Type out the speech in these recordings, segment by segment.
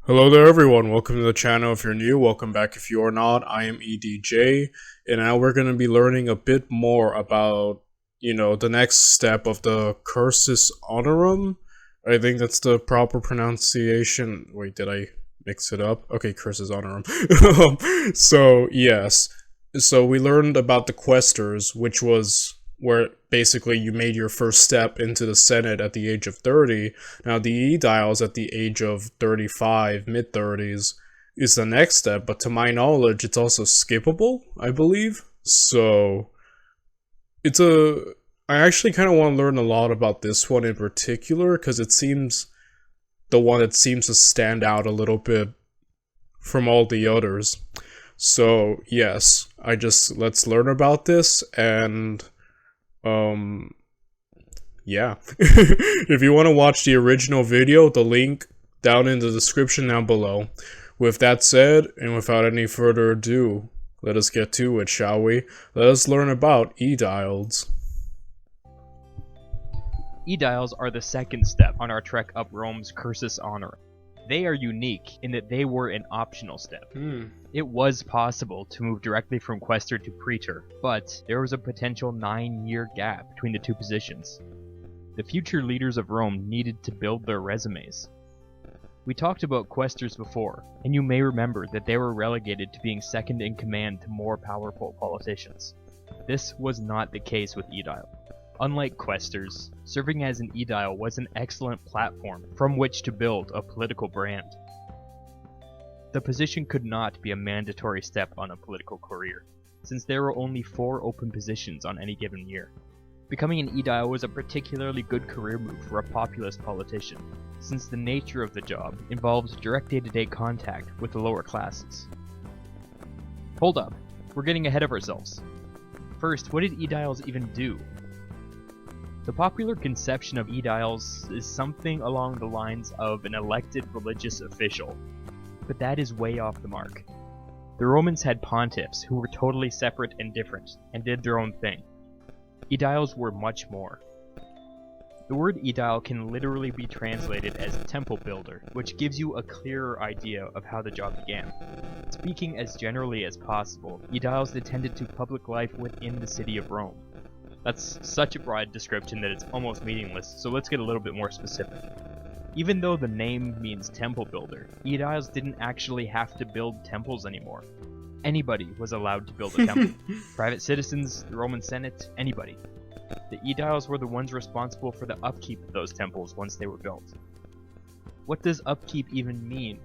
Hello there everyone, welcome to the channel if you're new, welcome back if you are not. I am EDJ, and now we're going to be learning a bit more about, the next step of the Cursus Honorum. I think that's the proper pronunciation. Wait, did I mix it up? Okay, Cursus Honorum. Yes. So we learned about the Questors, which was where basically you made your first step into the Senate at the age of 30. Now the Aediles at the age of 35, mid-30s, is the next step, but to my knowledge, it's also skippable, I believe. So, I actually kind of want to learn a lot about this one in particular, because it seems the one that seems to stand out a little bit from all the others. So, yes, let's learn about this, and yeah. If you want to watch the original video, the link down in the description down below. With that said, and without any further ado, let us get to it, shall we? Let us learn about Aediles. Aediles are the second step on our trek up Rome's Cursus Honorum. They are unique in that they were an optional step. It was possible to move directly from Questor to Praetor, but there was a potential 9-year gap between the two positions. The future leaders of Rome needed to build their resumes. We talked about Questors before, and you may remember that they were relegated to being second in command to more powerful politicians. This was not the case with Aedile. Unlike Questors, serving as an Aedile was an excellent platform from which to build a political brand. The position could not be a mandatory step on a political career, since there were only 4 open positions on any given year. Becoming an Aedile was a particularly good career move for a populist politician, since the nature of the job involved direct day-to-day contact with the lower classes. Hold up, we're getting ahead of ourselves. First, what did Aediles even do? The popular conception of Aediles is something along the lines of an elected religious official, but that is way off the mark. The Romans had pontiffs who were totally separate and different, and did their own thing. Aediles were much more. The word Aedile can literally be translated as temple builder, which gives you a clearer idea of how the job began. Speaking as generally as possible, Aediles attended to public life within the city of Rome. That's such a broad description that it's almost meaningless, so let's get a little bit more specific. Even though the name means temple builder, Aediles didn't actually have to build temples anymore. Anybody was allowed to build a temple. Private citizens, the Roman Senate, anybody. The Aediles were the ones responsible for the upkeep of those temples once they were built. What does upkeep even mean?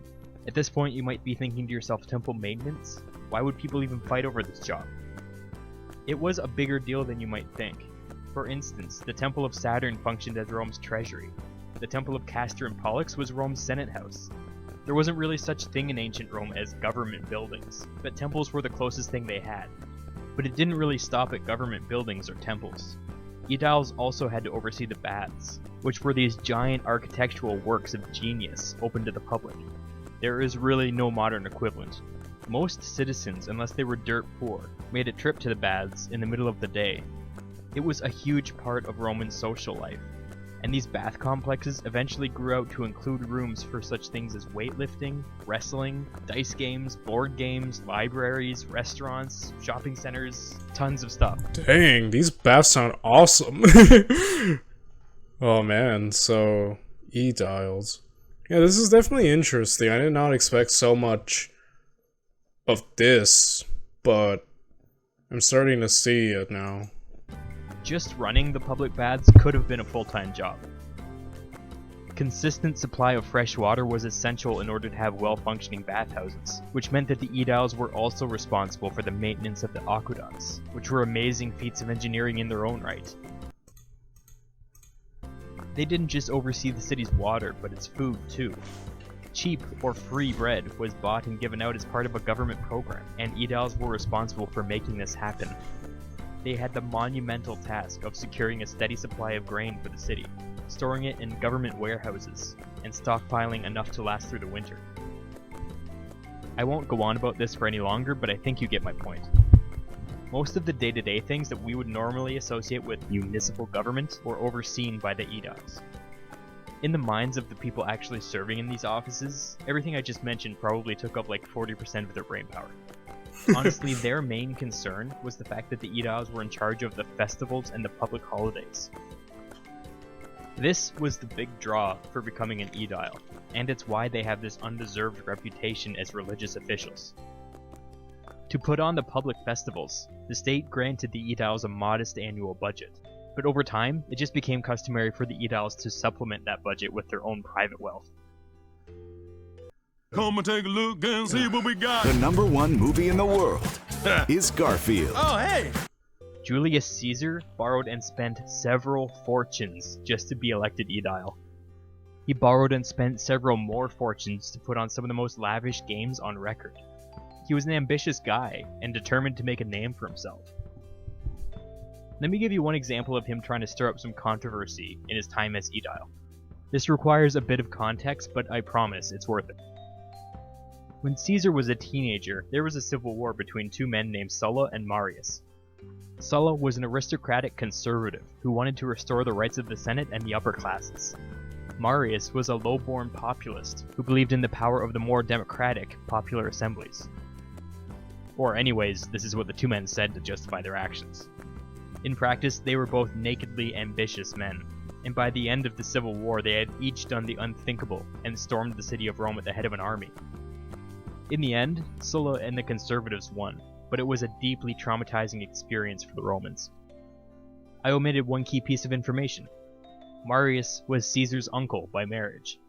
At this point you might be thinking to yourself, temple maintenance? Why would people even fight over this job? It was a bigger deal than you might think. For instance, the Temple of Saturn functioned as Rome's treasury. The Temple of Castor and Pollux was Rome's Senate house. There wasn't really such thing in ancient Rome as government buildings, but temples were the closest thing they had. But it didn't really stop at government buildings or temples. Aediles also had to oversee the baths, which were these giant architectural works of genius open to the public. There is really no modern equivalent. Most citizens, unless they were dirt poor, made a trip to the baths in the middle of the day. It was a huge part of Roman social life, and these bath complexes eventually grew out to include rooms for such things as weightlifting, wrestling, dice games, board games, libraries, restaurants, shopping centers, tons of stuff. Dang, these baths sound awesome. Oh man, so Aediles. Yeah, this is definitely interesting. I did not expect so much of this, but I'm starting to see it now. Just running the public baths could have been a full-time job. Consistent supply of fresh water was essential in order to have well-functioning bathhouses, which meant that the Aediles were also responsible for the maintenance of the aqueducts, which were amazing feats of engineering in their own right. They didn't just oversee the city's water, but its food too. Cheap or free bread was bought and given out as part of a government program, and Aediles were responsible for making this happen. They had the monumental task of securing a steady supply of grain for the city, storing it in government warehouses, and stockpiling enough to last through the winter. I won't go on about this for any longer, but I think you get my point. Most of the day-to-day things that we would normally associate with municipal government were overseen by the Aediles. In the minds of the people actually serving in these offices, everything I just mentioned probably took up like 40% of their brainpower. Honestly, their main concern was the fact that the Aediles were in charge of the festivals and the public holidays. This was the big draw for becoming an Aedile, and it's why they have this undeserved reputation as religious officials. To put on the public festivals, the state granted the Aediles a modest annual budget, but over time, it just became customary for the Aediles to supplement that budget with their own private wealth. Come and take a look and see what we got. The #1 movie in the world is Garfield. Oh, hey! Julius Caesar borrowed and spent several fortunes just to be elected Aedile. He borrowed and spent several more fortunes to put on some of the most lavish games on record. He was an ambitious guy and determined to make a name for himself. Let me give you one example of him trying to stir up some controversy in his time as Aedile. This requires a bit of context, but I promise it's worth it. When Caesar was a teenager, there was a civil war between two men named Sulla and Marius. Sulla was an aristocratic conservative who wanted to restore the rights of the Senate and the upper classes. Marius was a low-born populist who believed in the power of the more democratic popular assemblies. Or anyways, this is what the two men said to justify their actions. In practice, they were both nakedly ambitious men, and by the end of the Civil War they had each done the unthinkable and stormed the city of Rome at the head of an army. In the end, Sulla and the conservatives won, but it was a deeply traumatizing experience for the Romans. I omitted one key piece of information. Marius was Caesar's uncle by marriage.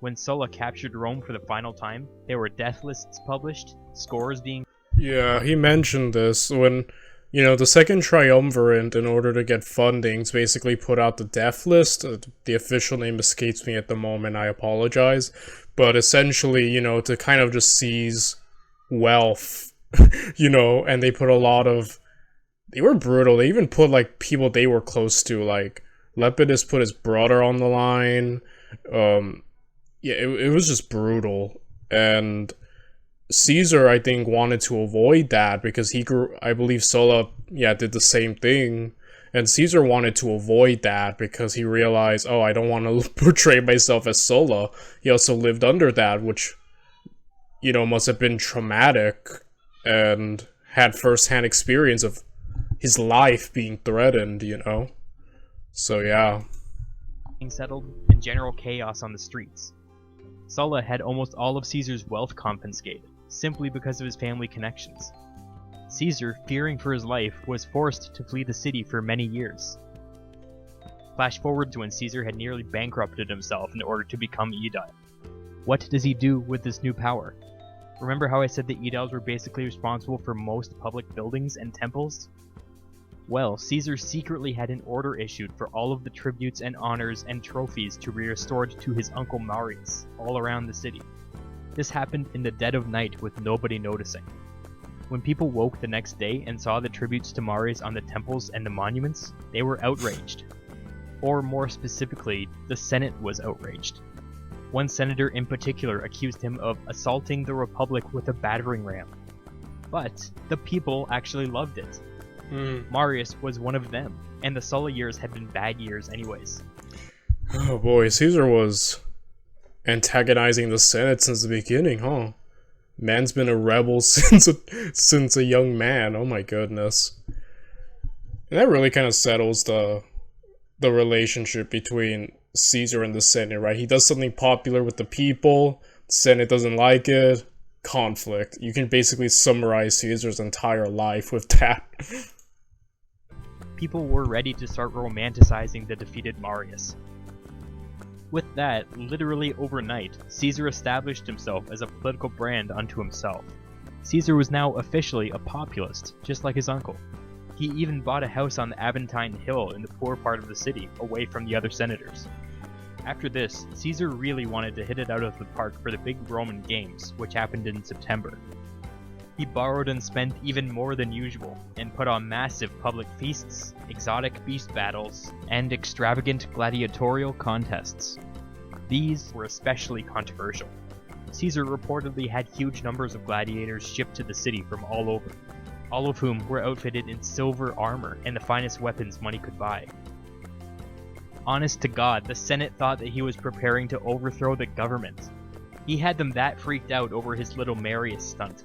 When Sulla captured Rome for the final time, there were death lists published, scores being... Yeah, he mentioned this when, the second triumvirate, in order to get fundings, basically put out the death list. The official name escapes me at the moment, I apologize. But essentially, to kind of just seize wealth, and they put a lot of... They were brutal. They even put, people they were close to, Lepidus put his brother on the line. It was just brutal. And Caesar, I think, wanted to avoid that because I believe Sulla, did the same thing. And Caesar wanted to avoid that because he realized, I don't want to portray myself as Sulla. He also lived under that, which, must have been traumatic and had first-hand experience of his life being threatened, So, yeah. being settled and general chaos on the streets. Sulla had almost all of Caesar's wealth confiscated, simply because of his family connections. Caesar, fearing for his life, was forced to flee the city for many years. Flash forward to when Caesar had nearly bankrupted himself in order to become Aedile. What does he do with this new power? Remember how I said the Aediles were basically responsible for most public buildings and temples? Well, Caesar secretly had an order issued for all of the tributes and honors and trophies to be restored to his uncle Marius, all around the city. This happened in the dead of night with nobody noticing. When people woke the next day and saw the tributes to Marius on the temples and the monuments, they were outraged. Or more specifically, the Senate was outraged. One senator in particular accused him of assaulting the Republic with a battering ram. But the people actually loved it. Marius was one of them, and the Sulla years had been bad years anyways. Oh boy, Caesar was antagonizing the Senate since the beginning, huh? Man's been a rebel since a young man, oh my goodness. And that really kind of settles the relationship between Caesar and the Senate, right? He does something popular with the people, the Senate doesn't like it, conflict. You can basically summarize Caesar's entire life with that. People were ready to start romanticizing the defeated Marius. With that, literally overnight, Caesar established himself as a political brand unto himself. Caesar was now officially a populist, just like his uncle. He even bought a house on the Aventine Hill in the poor part of the city, away from the other senators. After this, Caesar really wanted to hit it out of the park for the big Roman Games, which happened in September. He borrowed and spent even more than usual, and put on massive public feasts, exotic beast battles, and extravagant gladiatorial contests. These were especially controversial. Caesar reportedly had huge numbers of gladiators shipped to the city from all over, all of whom were outfitted in silver armor and the finest weapons money could buy. Honest to God, the Senate thought that he was preparing to overthrow the government. He had them that freaked out over his little Marius stunt.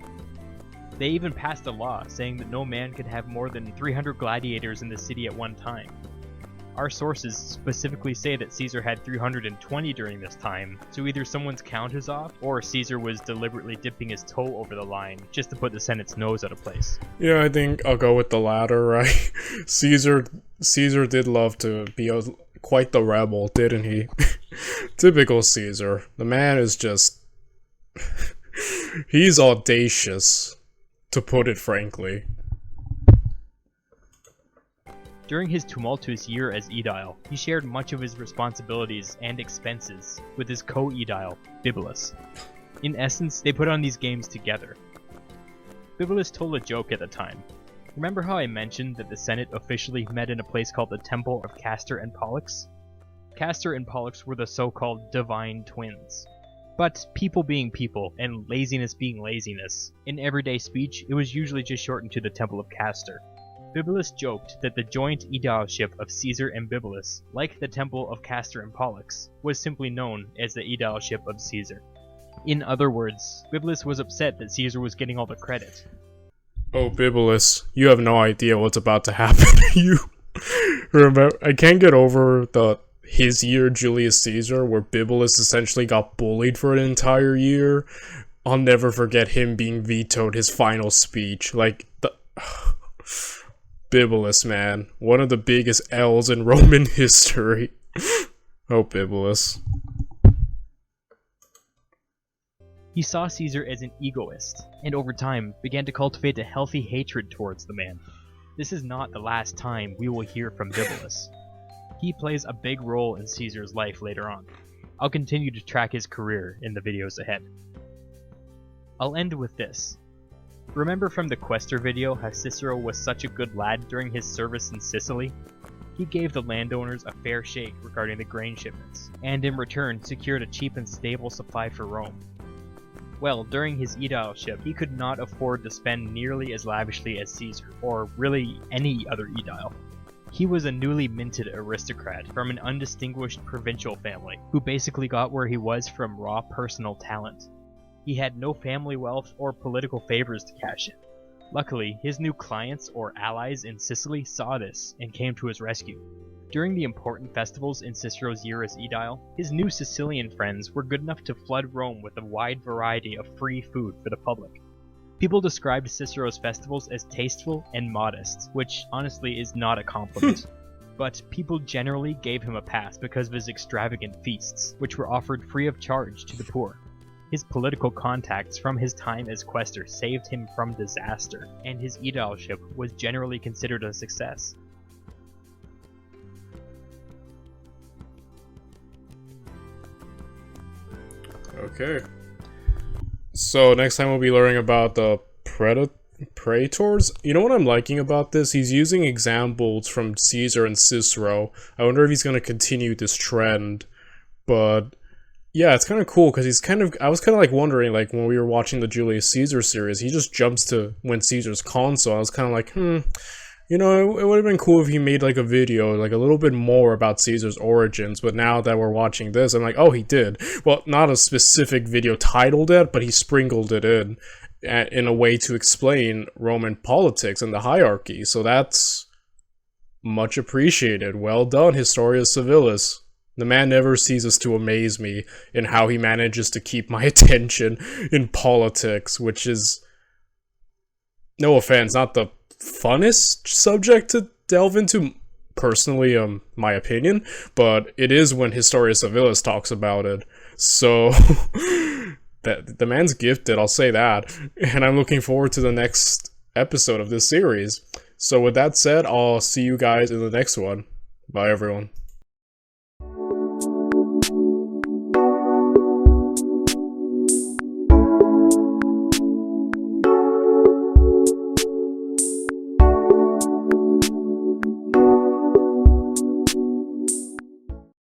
They even passed a law saying that no man could have more than 300 gladiators in the city at one time. Our sources specifically say that Caesar had 320 during this time, so either someone's count is off, or Caesar was deliberately dipping his toe over the line just to put the Senate's nose out of place. Yeah, I think I'll go with the latter, right? Caesar did love to be quite the rebel, didn't he? Typical Caesar. The man is just... he's audacious, to put it frankly. During his tumultuous year as Aedile, he shared much of his responsibilities and expenses with his co-Aedile, Bibulus. In essence, they put on these games together. Bibulus told a joke at the time. Remember how I mentioned that the Senate officially met in a place called the Temple of Castor and Pollux? Castor and Pollux were the so-called divine twins. But people being people, and laziness being laziness, in everyday speech it was usually just shortened to the Temple of Castor. Bibulus joked that the joint aedileship of Caesar and Bibulus, like the Temple of Castor and Pollux, was simply known as the aedileship of Caesar. In other words, Bibulus was upset that Caesar was getting all the credit. Oh, Bibulus, you have no idea what's about to happen to you. Remember, I can't get over his year, Julius Caesar, where Bibulus essentially got bullied for an entire year. I'll never forget him being vetoed his final speech. Bibulus, man. One of the biggest L's in Roman history. Oh, Bibulus. He saw Caesar as an egoist, and over time began to cultivate a healthy hatred towards the man. This is not the last time we will hear from Bibulus. He plays a big role in Caesar's life later on. I'll continue to track his career in the videos ahead. I'll end with this. Remember from the Questor video how Cicero was such a good lad during his service in Sicily? He gave the landowners a fair shake regarding the grain shipments, and in return secured a cheap and stable supply for Rome. Well, during his aedileship, he could not afford to spend nearly as lavishly as Caesar, or really any other aedile. He was a newly minted aristocrat from an undistinguished provincial family, who basically got where he was from raw personal talent. He had no family wealth or political favors to cash in. Luckily, his new clients or allies in Sicily saw this and came to his rescue. During the important festivals in Cicero's year as Aedile, his new Sicilian friends were good enough to flood Rome with a wide variety of free food for the public. People described Cicero's festivals as tasteful and modest, which honestly is not a compliment. But people generally gave him a pass because of his extravagant feasts, which were offered free of charge to the poor. His political contacts from his time as Questor saved him from disaster, and his aedileship was generally considered a success. Okay. So next time we'll be learning about the praetors. You know what I'm liking about this? He's using examples from Caesar and Cicero. I wonder if he's going to continue this trend, but yeah, it's kind of cool because I was kind of like wondering, like when we were watching the Julius Caesar series, he just jumps to when Caesar's consul. I was kind of like, you know, it would have been cool if he made like a video, like a little bit more about Caesar's origins, but now that we're watching this, I'm like, oh, he did. Well, not a specific video titled it, but he sprinkled it in a way to explain Roman politics and the hierarchy, so that's much appreciated. Well done, Historia Civilis. The man never ceases to amaze me in how he manages to keep my attention in politics, which is, no offense, not the funnest subject to delve into, personally, my opinion, but it is when Historia Civilis talks about it. So that the man's gifted, I'll say that, and I'm looking forward to the next episode of this series. So with that said, I'll see you guys in the next one. Bye everyone.